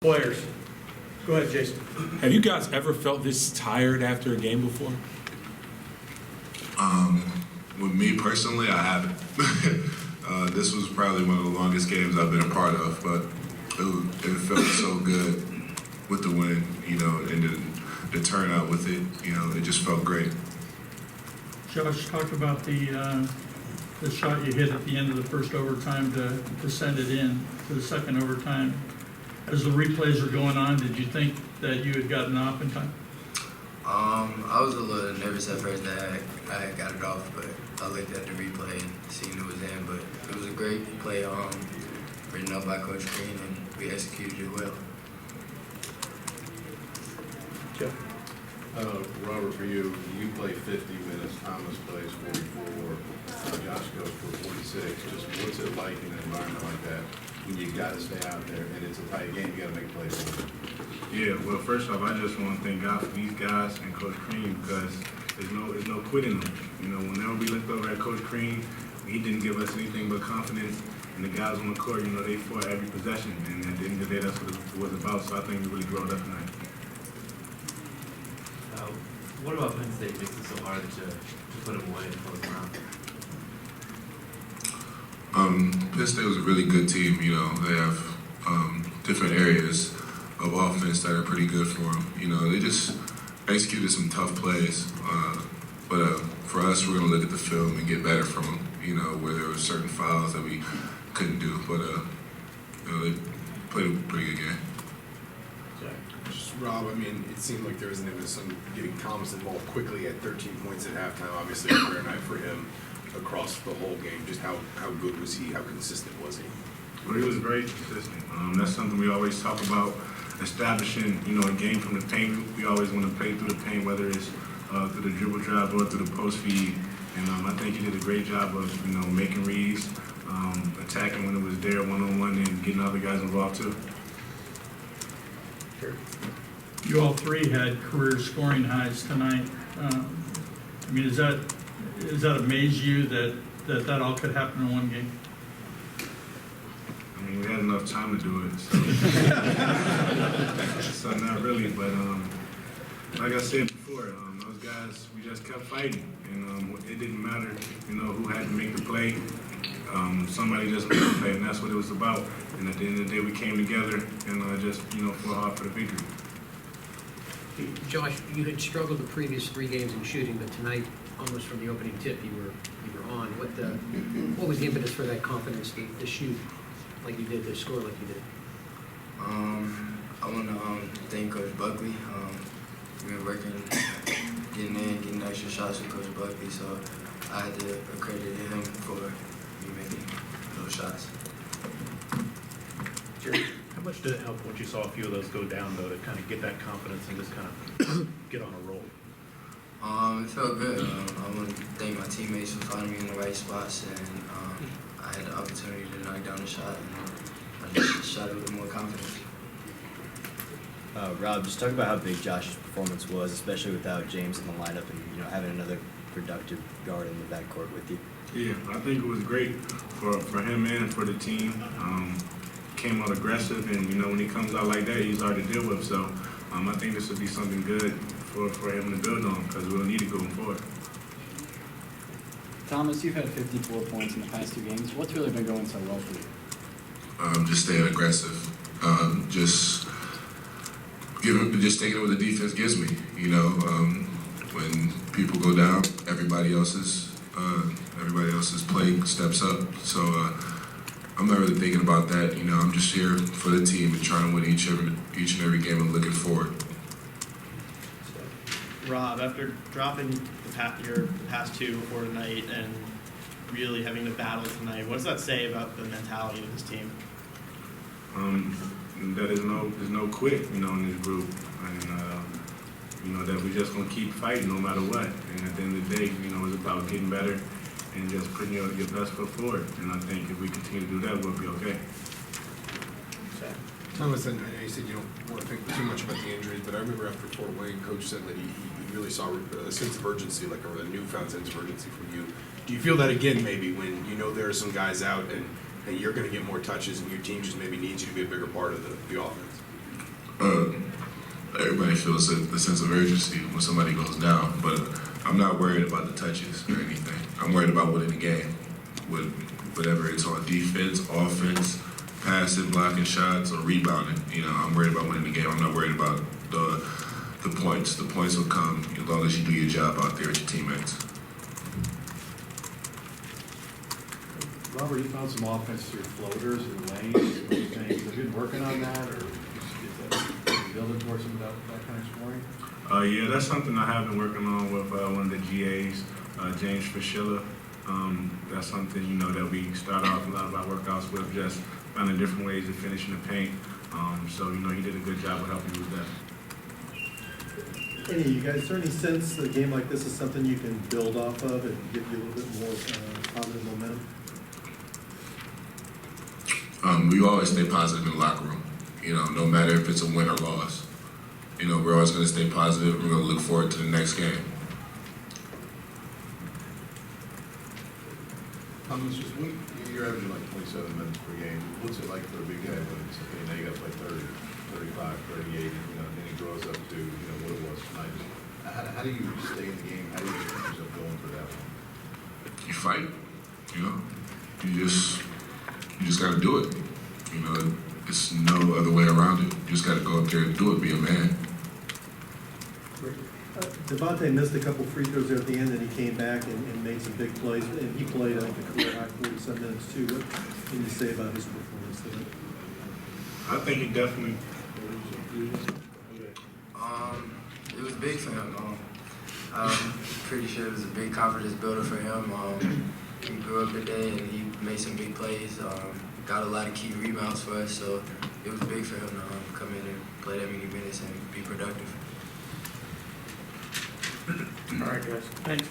Players. Go ahead, Jason. Have you guys ever felt this tired after a game before? With me personally, I haven't. This was probably one of the longest games I've been a part of, but it felt so good with the win, and the turnout with it, it just felt great. Josh, talk about the shot you hit at the end of the first overtime to send it in to the second overtime. As the replays were going on, did you think that you had gotten off in time? I was a little nervous at first that I had got it off, but I looked at the replay and seen it was in. But it was a great play, written up by Coach Green, and we executed it well. Jeff. Robert, for you play 50 minutes, Thomas plays 44, Josh goes for 46. Just what's it like in an environment like that when you got to stay out there and it's a tight game, you got to make plays? Yeah, well, first off, I just want to thank God for these guys and Coach Crean because there's no quitting them. Whenever we looked over at Coach Crean, he didn't give us anything but confidence. And the guys on the court, they fought every possession. And at the end of the day, that's what it was about. So I think we really growed up tonight. What about Penn State makes it so hard to put them away and close them out? Penn State was a really good team. They have different areas of offense that are pretty good for them. They just executed some tough plays. But for us, we're going to look at the film and get better from them, where there were certain fouls that we couldn't do. But, they played a pretty good game. Just Rob, it seemed like there was an emphasis on getting Thomas involved quickly at 13 points at halftime. Obviously, a career night for him across the whole game. Just how good was he? How consistent was he? Well, he was very consistent. That's something we always talk about, establishing, a game from the paint. We always want to play through the paint, whether it's through the dribble drive or through the post feed. And I think he did a great job of, making reads, attacking when it was there one-on-one and getting other guys involved too. Sure. You all three had career scoring highs tonight. Does that amaze you that all could happen in one game? We had enough time to do it, so not really. But like I said before, those guys, we just kept fighting, and it didn't matter, who had to make the play. Somebody just made the play, and that's what it was about. And at the end of the day, we came together and just fought hard for the victory. Josh, you had struggled the previous 3 games in shooting, but tonight, almost from the opening tip, you were on. What was the impetus for that confidence to shoot like you did, to score like you did? I want to thank Coach Buckley. We've been working, getting extra shots with Coach Buckley, so I had to accredit him for me making those shots. Sure. How much did it help once you saw a few of those go down, though, to kind of get that confidence and just kind of get on a roll? It felt good. I want to thank my teammates for finding me in the right spots, and I had the opportunity to knock down the shot, and I just shot it with more confidence. Rob, just talk about how big Josh's performance was, especially without James in the lineup and having another productive guard in the backcourt with you. Yeah, I think it was great for him and for the team. Came out aggressive, and when he comes out like that, he's hard to deal with. So I think this would be something good for him to build on because we'll need it going forward. Thomas, you've had 54 points in the past 2 games. What's really been going so well for you? Just staying aggressive. Just taking what the defense gives me. When people go down, everybody else's play steps up. So I'm not really thinking about that. I'm just here for the team and trying to win each and every game and looking forward. Rob, after dropping your past 2 before tonight and really having to battle tonight, what does that say about the mentality of this team? That there's no quit, in this group, and that we're just gonna keep fighting no matter what. And at the end of the day, it's about getting better and just putting your best foot forward. And I think if we continue to do that, we'll be okay. Thomas, I know you said you don't want to think too much about the injuries, but I remember after Fort Wayne, Coach said that he really saw a sense of urgency, like a newfound sense of urgency from you. Do you feel that again, maybe, when there are some guys out and you're going to get more touches and your team just maybe needs you to be a bigger part of the offense? everybody feels a sense of urgency when somebody goes down, but I'm not worried about the touches or anything. I'm worried about winning the game, with whatever it's on defense, offense, passing, blocking shots, or rebounding. You know, I'm worried about winning the game. I'm not worried about the points. The points will come as long as you do your job out there with your teammates. Robert, you found some offense through floaters and lanes and other things. Have you been working on that, or is that building towards some of that kind of scoring? Yeah, that's something I have been working on with one of the GAs, James Fischilla. That's something, you know, that we start off a lot of our workouts with, just finding different ways to finish in the paint. So, you know, he did a good job of helping me with that. Any of you guys, is there any sense that a game like this is something you can build off of and give you a little bit more positive momentum? We always stay positive in the locker room, you know, no matter if it's a win or loss. You know, we're always going to stay positive. We're going to look forward to the next game. Thomas, just you're averaging like 27 minutes per game. What's it like for a big guy when it's, okay, now you got to play 30, 35, 38, and, you know, then he grows up to, you know, what it was tonight. How do you stay in the game? How do you keep yourself going for that one? You fight, you know. You just got to do it. You know, it's no other way around it. You just got to go up there and do it, be a man. Devontae missed a couple free throws there at the end, and he came back and made some big plays, and he played, I think, a career high 47 minutes too. What can you say about his performance today? I think he definitely. It was big for him. I'm pretty sure it was a big confidence builder for him. He grew up today and he made some big plays. Got a lot of key rebounds for us, so it was big for him to come in and play that many minutes and be productive. All right, guys. Thanks.